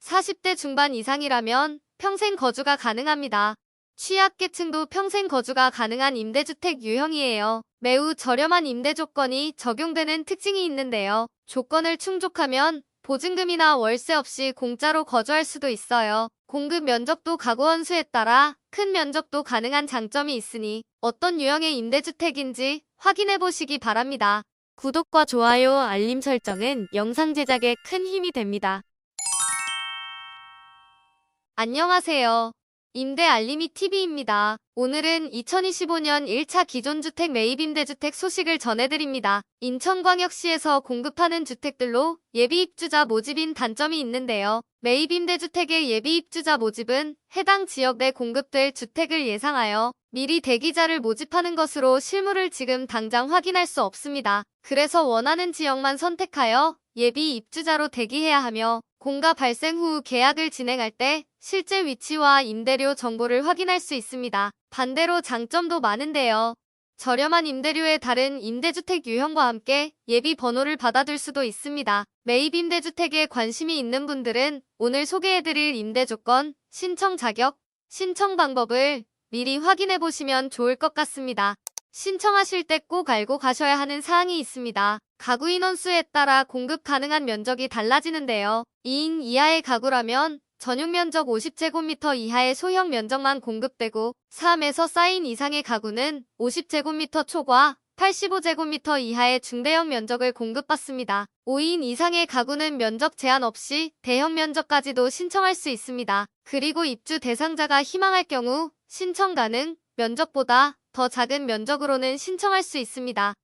40대 중반 이상이라면 평생 거주가 가능합니다. 취약계층도 평생 거주가 가능한 임대주택 유형이에요. 매우 저렴한 임대 조건이 적용되는 특징이 있는데요. 조건을 충족하면 보증금이나 월세 없이 공짜로 거주할 수도 있어요. 공급 면적도 가구 원수에 따라 큰 면적도 가능한 장점이 있으니 어떤 유형의 임대주택인지 확인해 보시기 바랍니다. 구독과 좋아요, 알림 설정은 영상 제작에 큰 힘이 됩니다. 안녕하세요. 임대 알림이 TV입니다. 오늘은 2025년 1차 기존주택 매입임대주택 소식을 전해드립니다. 인천광역시에서 공급하는 주택들로 예비입주자 모집인 단점이 있는데요. 매입임대주택의 예비입주자 모집은 해당 지역 내 공급될 주택을 예상하여 미리 대기자를 모집하는 것으로 실물을 지금 당장 확인할 수 없습니다. 그래서 원하는 지역만 선택하여 예비 입주자로 대기해야 하며 공가 발생 후 계약을 진행할 때 실제 위치와 임대료 정보를 확인할 수 있습니다. 반대로 장점도 많은데요. 저렴한 임대료의 다른 임대주택 유형과 함께 예비 번호를 받아둘 수도 있습니다. 매입 임대주택에 관심이 있는 분들은 오늘 소개해드릴 임대 조건, 신청 자격, 신청 방법을 미리 확인해 보시면 좋을 것 같습니다. 신청하실 때 꼭 알고 가셔야 하는 사항이 있습니다. 가구 인원수에 따라 공급 가능한 면적이 달라지는데요. 2인 이하의 가구라면 전용 면적 50제곱미터 이하의 소형 면적만 공급되고 3에서 4인 이상의 가구는 50제곱미터 초과 85제곱미터 이하의 중대형 면적을 공급받습니다. 5인 이상의 가구는 면적 제한 없이 대형 면적까지도 신청할 수 있습니다. 그리고 입주 대상자가 희망할 경우 신청 가능, 면적보다 더 작은 면적으로는 신청할 수 있습니다.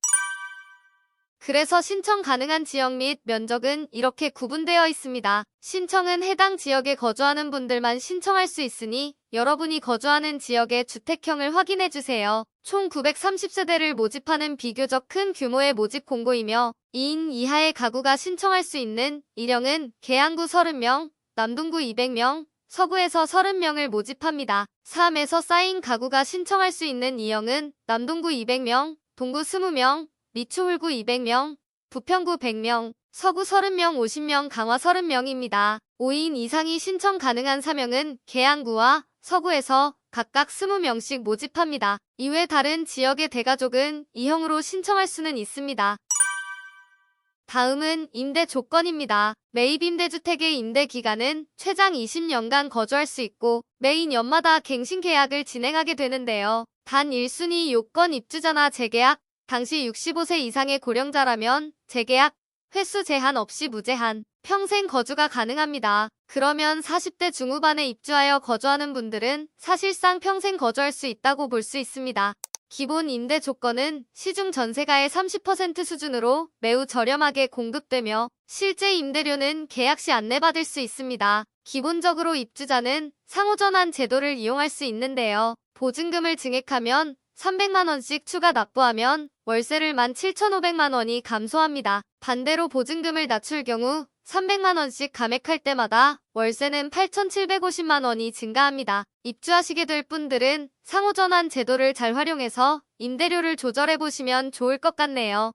그래서 신청 가능한 지역 및 면적은 이렇게 구분되어 있습니다. 신청은 해당 지역에 거주하는 분들만 신청할 수 있으니 여러분이 거주하는 지역의 주택형을 확인해주세요. 총 930세대를 모집하는 비교적 큰 규모의 모집 공고이며 2인 이하의 가구가 신청할 수 있는 일형은 계양구 30명, 남동구 200명, 서구에서 30명을 모집합니다. 3에서 4인 가구가 신청할 수 있는 이형은 남동구 200명, 동구 20명, 미추홀구 200명, 부평구 100명, 서구 30명 50명 강화 30명입니다. 5인 이상이 신청 가능한 사명은 계양구와 서구에서 각각 20명씩 모집합니다. 이외 다른 지역의 대가족은 이형으로 신청할 수는 있습니다. 다음은 임대 조건입니다. 매입 임대주택의 임대 기간은 최장 20년간 거주할 수 있고 매 2년마다 갱신 계약을 진행하게 되는데요. 단 1순위 요건 입주자나 재계약, 당시 65세 이상의 고령자라면 재계약, 횟수 제한 없이 무제한, 평생 거주가 가능합니다. 그러면 40대 중후반에 입주하여 거주하는 분들은 사실상 평생 거주할 수 있다고 볼 수 있습니다. 기본 임대 조건은 시중 전세가의 30% 수준으로 매우 저렴하게 공급되며 실제 임대료는 계약 시 안내받을 수 있습니다. 기본적으로 입주자는 상호전환 제도를 이용할 수 있는데요. 보증금을 증액하면 300만원씩 추가 납부하면 월세를 17,500만원이 감소합니다. 반대로 보증금을 낮출 경우 300만원씩 감액할 때마다 월세는 8,750만원이 증가합니다. 입주하시게 될 분들은 상호전환 제도를 잘 활용해서 임대료를 조절해보시면 좋을 것 같네요.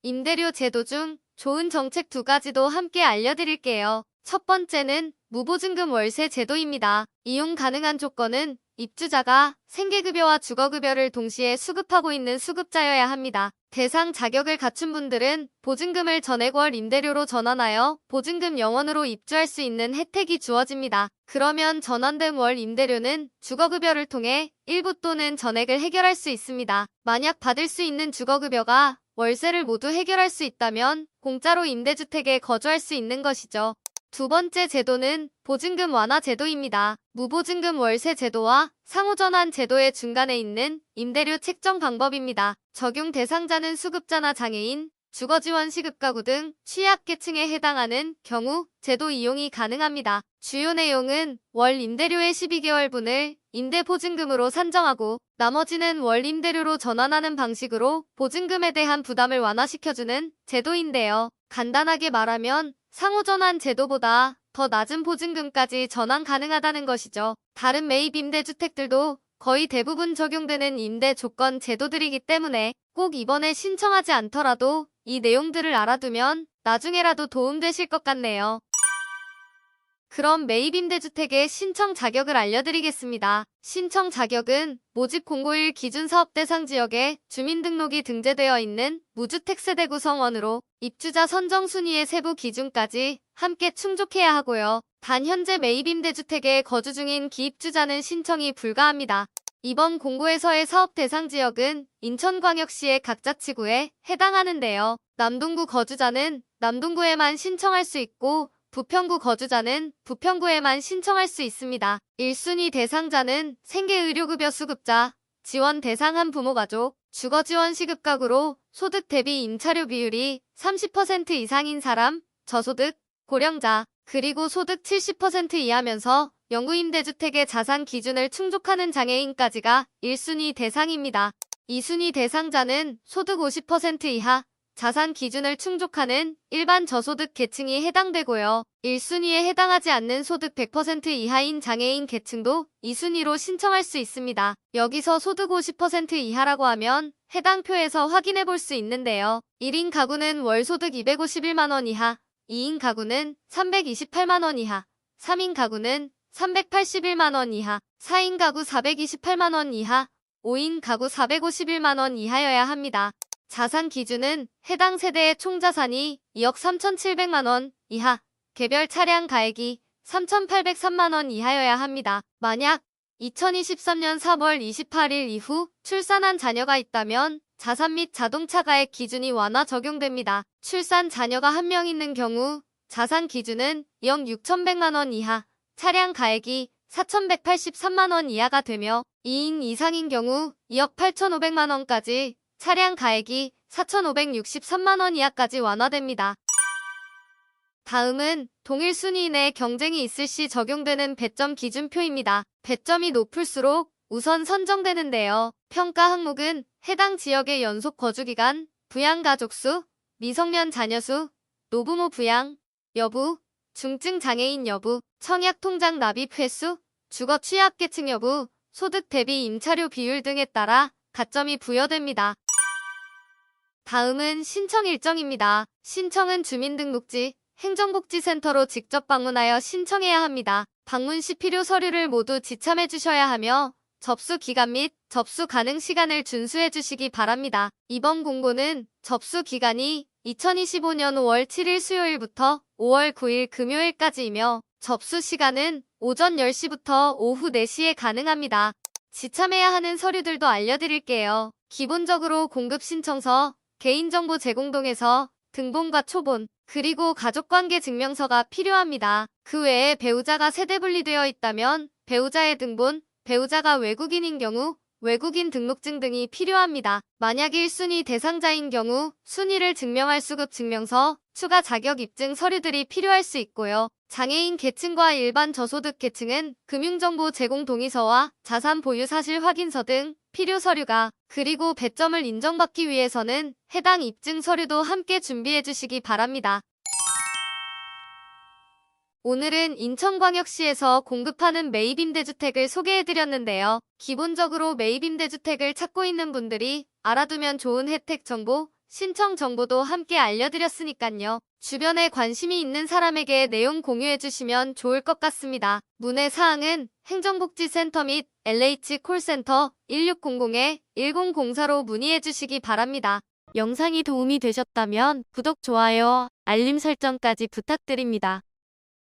임대료 제도 중 좋은 정책 2가지도 함께 알려드릴게요. 첫 번째는 무보증금 월세 제도입니다. 이용 가능한 조건은 입주자가 생계급여와 주거급여를 동시에 수급하고 있는 수급자여야 합니다. 대상 자격을 갖춘 분들은 보증금을 전액월 임대료로 전환하여 보증금 영원으로 입주할 수 있는 혜택이 주어집니다. 그러면 전환된 월 임대료는 주거급여를 통해 일부 또는 전액을 해결할 수 있습니다. 만약 받을 수 있는 주거급여가 월세를 모두 해결할 수 있다면 공짜로 임대주택에 거주할 수 있는 것이죠. 두 번째 제도는 보증금 완화 제도입니다. 무보증금 월세 제도와 상호전환 제도의 중간에 있는 임대료 책정 방법입니다. 적용 대상자는 수급자나 장애인, 주거지원 시급가구 등 취약계층에 해당하는 경우 제도 이용이 가능합니다. 주요 내용은 월 임대료의 12개월분을 임대보증금으로 산정하고 나머지는 월 임대료로 전환하는 방식으로 보증금에 대한 부담을 완화시켜주는 제도인데요. 간단하게 말하면 상호전환 제도보다 더 낮은 보증금까지 전환 가능하다는 것이죠. 다른 매입 임대주택들도 거의 대부분 적용되는 임대 조건 제도들이기 때문에 꼭 이번에 신청하지 않더라도 이 내용들을 알아두면 나중에라도 도움되실 것 같네요. 그럼 매입 임대주택의 신청 자격을 알려드리겠습니다. 신청 자격은 모집 공고일 기준 사업 대상 지역에 주민등록이 등재되어 있는 무주택 세대 구성원으로 입주자 선정 순위의 세부 기준까지 함께 충족해야 하고요. 단 현재 매입 임대주택에 거주 중인 기입주자는 신청이 불가합니다. 이번 공고에서의 사업 대상 지역은 인천광역시의 각 자치구에 해당하는데요. 남동구 거주자는 남동구에만 신청할 수 있고 부평구 거주자는 부평구에만 신청할 수 있습니다. 1순위 대상자는 생계의료급여 수급자, 지원 대상한 부모가족, 주거지원 시급가구로 소득 대비 임차료 비율이 30% 이상인 사람, 저소득, 고령자, 그리고 소득 70% 이하면서 영구임대주택의 자산 기준을 충족하는 장애인까지가 1순위 대상입니다. 2순위 대상자는 소득 50% 이하, 자산 기준을 충족하는 일반 저소득 계층이 해당되고요. 1순위에 해당하지 않는 소득 100% 이하인 장애인 계층도 2순위로 신청할 수 있습니다. 여기서 소득 50% 이하라고 하면 해당 표에서 확인해 볼 수 있는데요. 1인 가구는 월 소득 251만 원 이하, 2인 가구는 328만 원 이하, 3인 가구는 381만 원 이하, 4인 가구 428만 원 이하, 5인 가구 451만 원 이하여야 합니다. 자산 기준은 해당 세대의 총자산이 2억 3,700만 원 이하, 개별 차량 가액이 3,803만 원 이하여야 합니다. 만약 2023년 3월 28일 이후 출산한 자녀가 있다면 자산 및 자동차 가액 기준이 완화 적용됩니다. 출산 자녀가 1명 있는 경우 자산 기준은 2억 6,100만 원 이하, 차량 가액이 4,183만 원 이하가 되며 2인 이상인 경우 2억 8,500만 원까지, 차량 가액이 4,563만 원 이하까지 완화됩니다. 다음은 동일 순위 내 경쟁이 있을 시 적용되는 배점 기준표입니다. 배점이 높을수록 우선 선정되는데요. 평가 항목은 해당 지역의 연속 거주기간, 부양가족 수, 미성년 자녀 수, 노부모 부양 여부, 중증 장애인 여부, 청약 통장 납입 횟수, 주거 취약계층 여부, 소득 대비 임차료 비율 등에 따라 가점이 부여됩니다. 다음은 신청 일정입니다. 신청은 주민등록지, 행정복지센터로 직접 방문하여 신청해야 합니다. 방문 시 필요 서류를 모두 지참해 주셔야 하며 접수 기간 및 접수 가능 시간을 준수해 주시기 바랍니다. 이번 공고는 접수 기간이 2025년 5월 7일 수요일부터 5월 9일 금요일까지이며 접수 시간은 오전 10시부터 오후 4시에 가능합니다. 지참해야 하는 서류들도 알려드릴게요. 기본적으로 공급신청서, 개인정보 제공동에서 등본과 초본, 그리고 가족관계 증명서가 필요합니다. 그 외에 배우자가 세대분리되어 있다면 배우자의 등본, 배우자가 외국인인 경우 외국인 등록증 등이 필요합니다. 만약 1순위 대상자인 경우 순위를 증명할 수급 증명서, 추가 자격 입증 서류들이 필요할 수 있고요. 장애인 계층과 일반 저소득 계층은 금융정보 제공 동의서와 자산 보유 사실 확인서 등 필요 서류가, 그리고 배점을 인정받기 위해서는 해당 입증 서류도 함께 준비해 주시기 바랍니다. 오늘은 인천광역시에서 공급하는 매입임대주택을 소개해드렸는데요. 기본적으로 매입임대주택을 찾고 있는 분들이 알아두면 좋은 혜택 정보, 신청 정보도 함께 알려드렸으니깐요. 주변에 관심이 있는 사람에게 내용 공유해주시면 좋을 것 같습니다. 문의 사항은 행정복지센터 및 LH콜센터 1600-1004로 문의해주시기 바랍니다. 영상이 도움이 되셨다면 구독, 좋아요, 알림 설정까지 부탁드립니다.